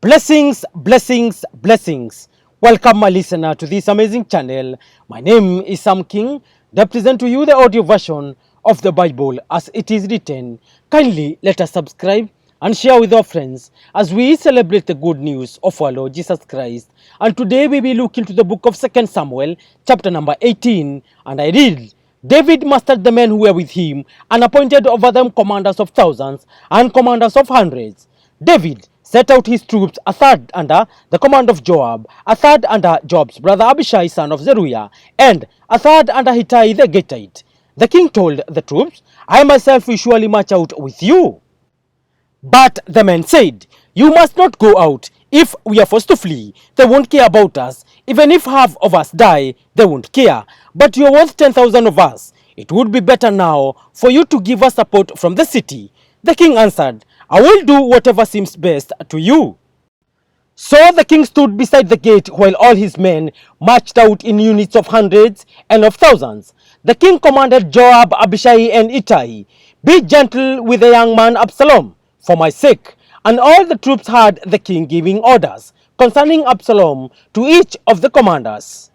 Blessings, blessings, blessings. Welcome, my listener, to this amazing channel. My name is Sam King. I present to you the audio version of the Bible as it is written. Kindly let us subscribe and share with our friends as we celebrate the good news of our Lord Jesus Christ. And today we will look into the book of 2 Samuel, chapter number 18, and I read. David mustered the men who were with him and appointed over them commanders of thousands and commanders of hundreds. David set out his troops, a third under the command of Joab, a third under Joab's brother Abishai son of Zeruiah, and a third under Hittai the Gittite. The king told the troops, I myself will surely march out with you. But the men said, you must not go out. If we are forced to flee, they won't care about us. Even if half of us die, they won't care. But you are worth 10,000 of us. It would be better now for you to give us support from the city. The king answered, I will do whatever seems best to you. So the king stood beside the gate while all his men marched out in units of hundreds and of thousands. The king commanded Joab, Abishai, and Ittai, be gentle with the young man Absalom, for my sake. And all the troops heard the king giving orders concerning Absalom to each of the commanders.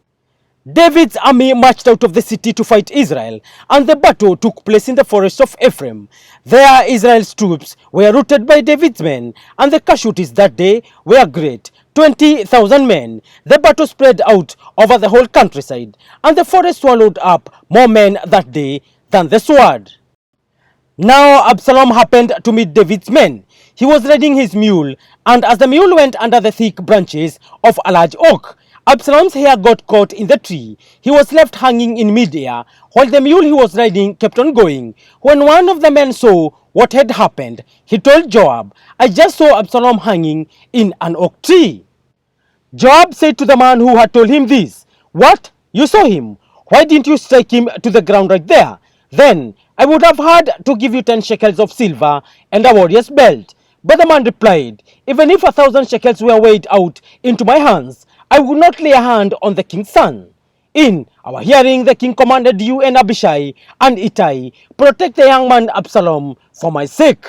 David's army marched out of the city to fight Israel, and the battle took place in the forest of Ephraim. There Israel's troops were routed by David's men, and the casualties that day were great, 20,000 men. The battle spread out over the whole countryside, and the forest swallowed up more men that day than the sword. Now Absalom happened to meet David's men. He was riding his mule, and as the mule went under the thick branches of a large oak, Absalom's hair got caught in the tree. He was left hanging in midair, while the mule he was riding kept on going. When one of the men saw what had happened, he told Joab, I just saw Absalom hanging in an oak tree. Joab said to the man who had told him this, what? You saw him? Why didn't you strike him to the ground right there? Then I would have had to give you 10 shekels of silver and a warrior's belt. But the man replied, even if 1,000 shekels were weighed out into my hands, I would not lay a hand on the king's son. In our hearing, the king commanded you and Abishai and Ittai, protect the young man Absalom for my sake.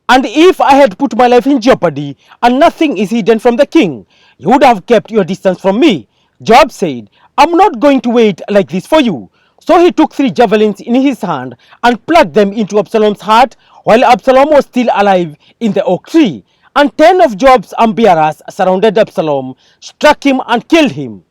And if I had put my life in jeopardy, and nothing is hidden from the king, you would have kept your distance from me. Joab said, I'm not going to wait like this for you. So he took 3 javelins in his hand and plugged them into Absalom's heart while Absalom was still alive in the oak tree. And 10 of Joab's armor bearers surrounded Absalom, struck him and killed him.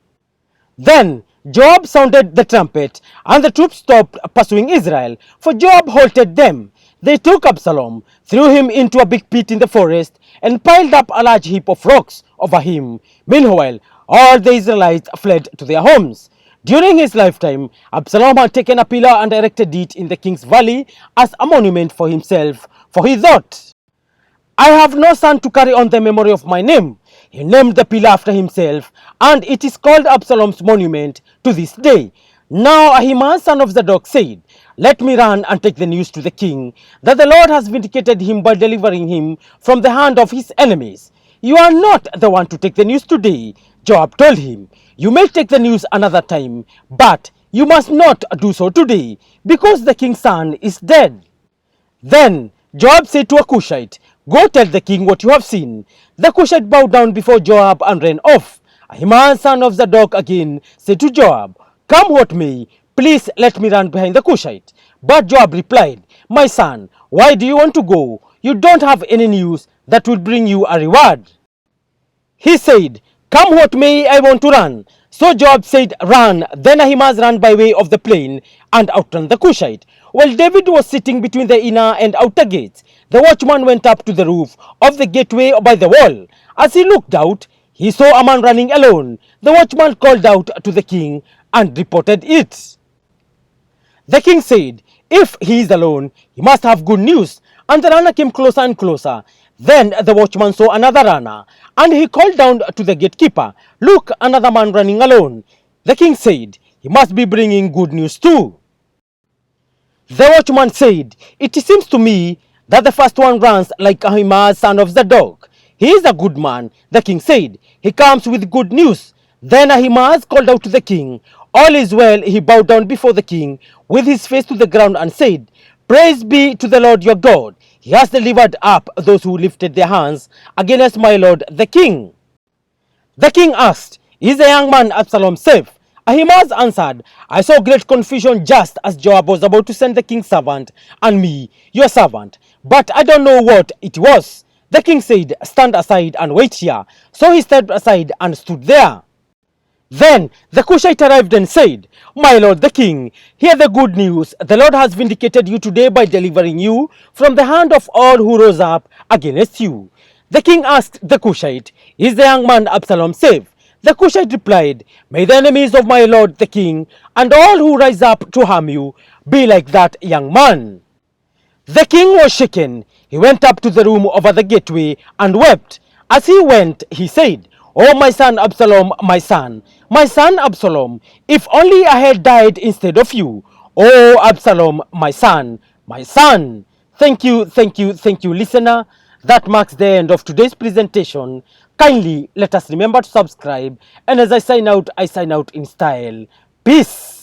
Then Joab sounded the trumpet, and the troops stopped pursuing Israel, for Joab halted them. They took Absalom, threw him into a big pit in the forest, and piled up a large heap of rocks over him. Meanwhile, all the Israelites fled to their homes. During his lifetime, Absalom had taken a pillar and erected it in the king's valley as a monument for himself, for he thought, I have no son to carry on the memory of my name. He named the pillar after himself, and it is called Absalom's monument to this day. Now Ahimaaz son of Zadok said, let me run and take the news to the king, that the Lord has vindicated him by delivering him from the hand of his enemies. You are not the one to take the news today, Joab told him. You may take the news another time, but you must not do so today, because the king's son is dead. Then Joab said to a Cushite, go tell the king what you have seen. The Cushite bowed down before Joab and ran off. Ahimaaz son of Zadok again said to Joab, come what may, please let me run behind the Cushite. But Joab replied, my son, why do you want to go? You don't have any news that will bring you a reward. He said, come what may, I want to run. So Joab said, run. Then Ahimaaz ran by way of the plain and outran the Cushite. While David was sitting between the inner and outer gates, the watchman went up to the roof of the gateway by the wall. As he looked out, he saw a man running alone. The watchman called out to the king and reported it. The king said, if he is alone, he must have good news. And the runner came closer and closer. Then the watchman saw another runner, and he called down to the gatekeeper, look, another man running alone. The king said, he must be bringing good news too. The watchman said, it seems to me that the first one runs like Ahimaaz son of Zadok. He is a good man. The king said, he comes with good news. Then Ahimaaz called out to the king. All is well. He bowed down before the king with his face to the ground and said, praise be to the Lord your God. he has delivered up those who lifted their hands against my lord the king. The king asked, Is the young man Absalom safe? Ahimaaz answered, I saw great confusion just as Joab was about to send the king's servant and me, your servant, but I don't know what it was. The king said, Stand aside and wait here. So he stepped aside and stood there. Then the Cushite arrived and said, My lord the king, hear the good news. The Lord has vindicated you today by delivering you from the hand of all who rose up against you. The king asked the Cushite, Is the young man Absalom safe? The Cushite replied, May the enemies of my lord the king and all who rise up to harm you be like that young man. The king was shaken. He went up to the room over the gateway and wept. As he went, he said, Oh, my son Absalom, my son Absalom, if only I had died instead of you. Oh, Absalom, my son, my son. Thank you, listener. That marks the end of today's presentation. Kindly let us remember to subscribe. And as I sign out in style. Peace.